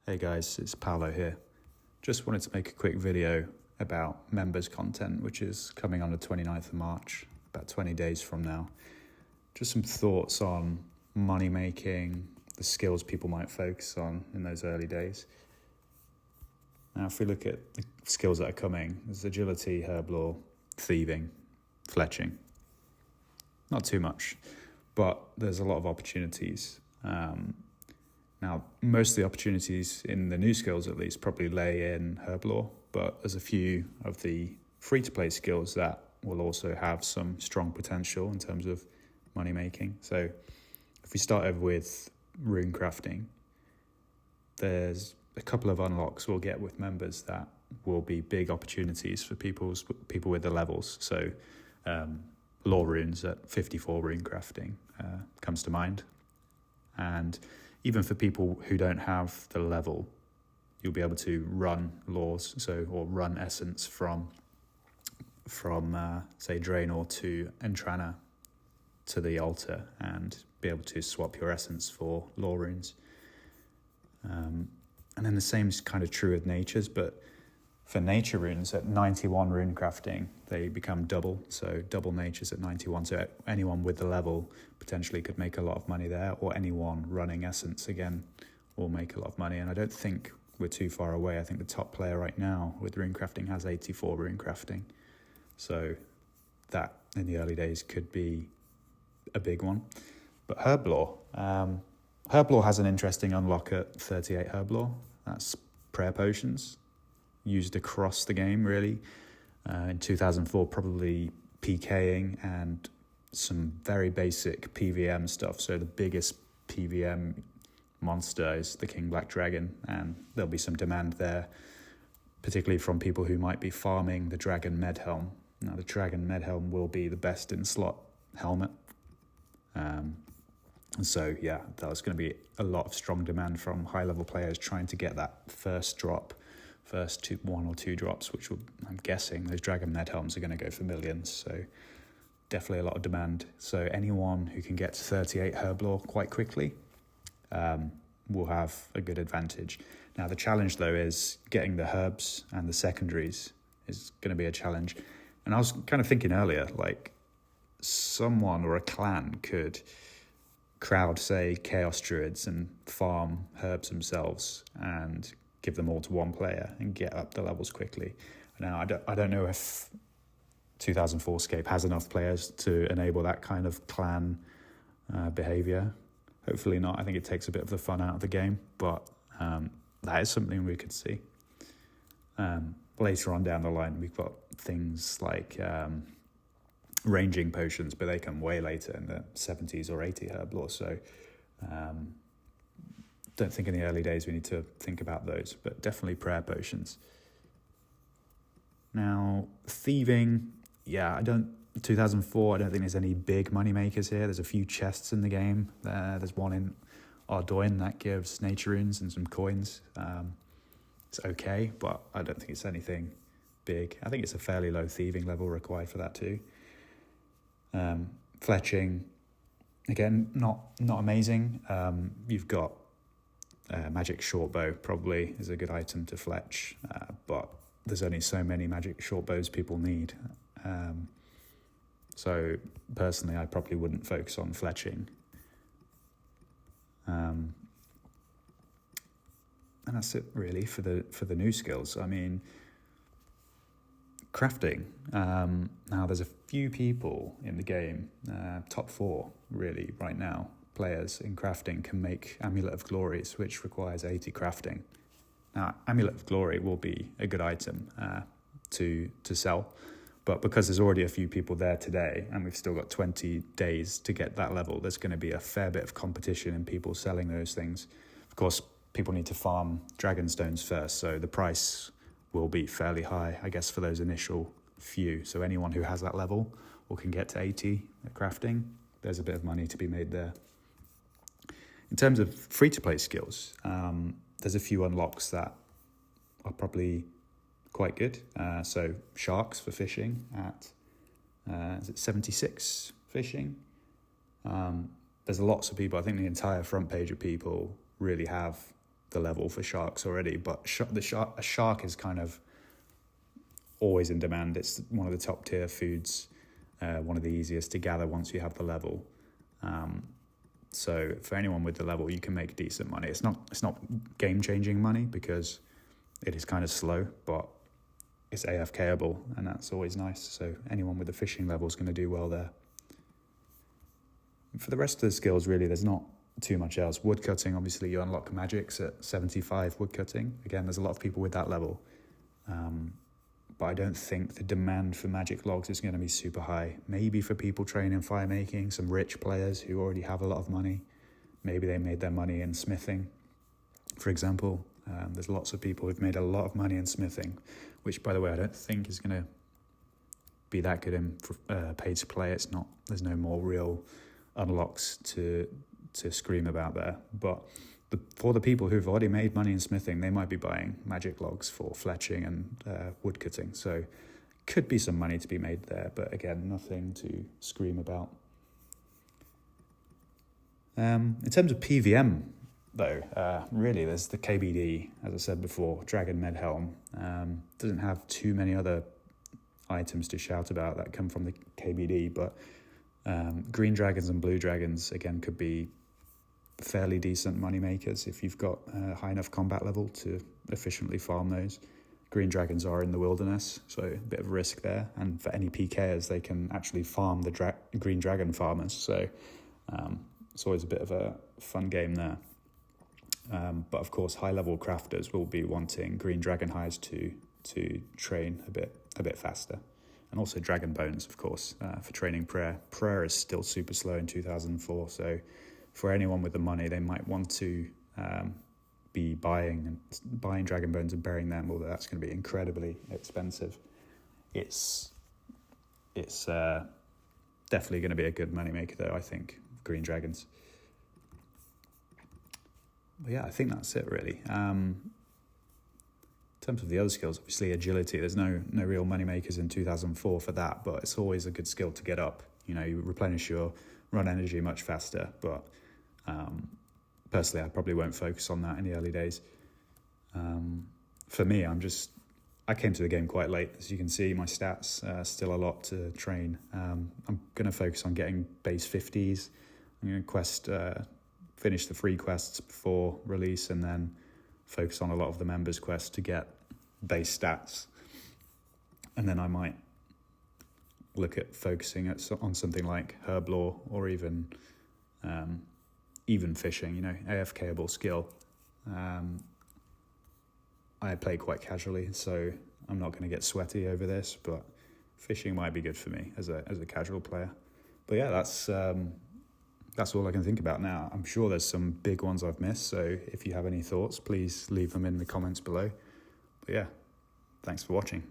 Hey guys, it's Paolo here. Just wanted to make a quick video about members content, which is coming on the 29th of March, about 20 days from now. Just some thoughts on money making, the skills people might focus on in those early days. Now, if we look at the skills that are coming, there's agility, herblore, thieving, fletching. Not too much, but there's a lot of opportunities. Now, most of the opportunities in the new skills, at least, probably lay in Herblore, but there's a few of the free-to-play skills that will also have some strong potential in terms of money making. So if we start over with Runecrafting, there's a couple of unlocks we'll get with members that will be big opportunities for people with the levels. So lore runes at 54 Runecrafting comes to mind. And even for people who don't have the level, you'll be able to run laws, or run essence from say Draenor to Entrana to the altar, and be able to swap your essence for lore runes. And then the same is kind of true with natures, but for nature runes at 91 Runecrafting, they become double. So double natures at 91. So anyone with the level potentially could make a lot of money there, or anyone running essence again will make a lot of money. And I don't think we're too far away. I think the top player right now with Runecrafting has 84 Runecrafting. So that in the early days could be a big one. But Herblore, Herblore has an interesting unlock at 38 Herblore. That's prayer potions, used across the game, really. In 2004, probably PKing and some very basic PVM stuff. So the biggest PVM monster is the King Black Dragon, and there'll be some demand there, particularly from people who might be farming the Dragon Medhelm. Now, the Dragon Medhelm will be the best in slot helmet. And so, yeah, there's going to be a lot of strong demand from high-level players trying to get that first one or two drops, which I'm guessing those Dragon Medhelms are going to go for millions. So definitely a lot of demand. So anyone who can get to 38 Herblore quite quickly will have a good advantage. Now, the challenge, though, is getting the herbs and the secondaries is going to be a challenge. And I was kind of thinking earlier, like someone or a clan could crowd, say, Chaos Druids and farm herbs themselves and give them all to one player and get up the levels quickly. Now, I don't know if 2004Scape has enough players to enable that kind of clan behavior. Hopefully not. I think it takes a bit of the fun out of the game, but that is something we could see. Later on down the line, we've got things like ranging potions, but they come way later in the 70s or 80 Herblore. So don't think in the early days we need to think about those, but definitely prayer potions. Now, thieving, 2004, I don't think there's any big money makers here. There's a few chests in the game. There's one in Ardoin that gives nature runes and some coins. It's okay, but I don't think it's anything big. I think it's a fairly low thieving level required for that too. Fletching, again, not amazing. You've got magic shortbow probably is a good item to fletch, but there's only so many magic shortbows people need. So personally, I probably wouldn't focus on fletching. And that's it really for the new skills. I mean, crafting. Now there's a few people in the game, top 4 really right now, players in crafting can make Amulet of Glories, which requires 80 crafting. Now, Amulet of Glory will be a good item to sell, but because there's already a few people there today, and we've still got 20 days to get that level, there's going to be a fair bit of competition in people selling those things. Of course, people need to farm Dragonstones first, so the price will be fairly high, I guess, for those initial few. So anyone who has that level or can get to 80 at crafting, there's a bit of money to be made there. In terms of free-to-play skills, there's a few unlocks that are probably quite good. So sharks for fishing at, is it 76 fishing? There's lots of people. I think the entire front page of people really have the level for sharks already, but a shark is kind of always in demand. It's one of the top tier foods, one of the easiest to gather once you have the level. So for anyone with the level, you can make decent money. It's not game-changing money because it is kind of slow, but it's AFKable, and that's always nice. So anyone with the fishing level is going to do well there. For the rest of the skills, really, there's not too much else. Woodcutting, obviously, you unlock magics at 75 woodcutting. Again, there's a lot of people with that level. But I don't think the demand for magic logs is going to be super high. Maybe for people training fire making, some rich players who already have a lot of money. Maybe they made their money in smithing, for example. There's lots of people who've made a lot of money in smithing, which, by the way, I don't think is going to be that good in pay to play. There's no more real unlocks to scream about there. But for the people who've already made money in smithing, they might be buying magic logs for fletching and woodcutting. So could be some money to be made there, but again, nothing to scream about. In terms of PVM, though, really, there's the KBD, as I said before, Dragon Med Helm. Doesn't have too many other items to shout about that come from the KBD, but green dragons and blue dragons, again, could be fairly decent money makers if you've got a high enough combat level to efficiently farm those. Green dragons are in the wilderness, so a bit of risk there. And for any PKers, they can actually farm the green dragon farmers. So it's always a bit of a fun game there. But of course, high-level crafters will be wanting green dragon hides to train a bit faster. And also dragon bones, of course, for training prayer. Prayer is still super slow in 2004, so for anyone with the money, they might want to be buying dragon bones and burying them, although that's going to be incredibly expensive. It's definitely going to be a good moneymaker, though, I think, green dragons. But yeah, I think that's it, really. In terms of the other skills, obviously agility, there's no real moneymakers in 2004 for that, but it's always a good skill to get up. You know, you replenish your run energy much faster, but personally, I probably won't focus on that in the early days. For me, I came to the game quite late. As you can see, my stats still a lot to train. I'm going to focus on getting base 50s. I'm going to finish the free quests before release, and then focus on a lot of the members' quests to get base stats. And then I might look at focusing on something like Herblore or even fishing, AFKable skill. I play quite casually, so I'm not going to get sweaty over this, but fishing might be good for me as a casual player. But yeah, that's all I can think about now. I'm sure there's some big ones I've missed, so if you have any thoughts, please leave them in the comments below. But yeah, thanks for watching.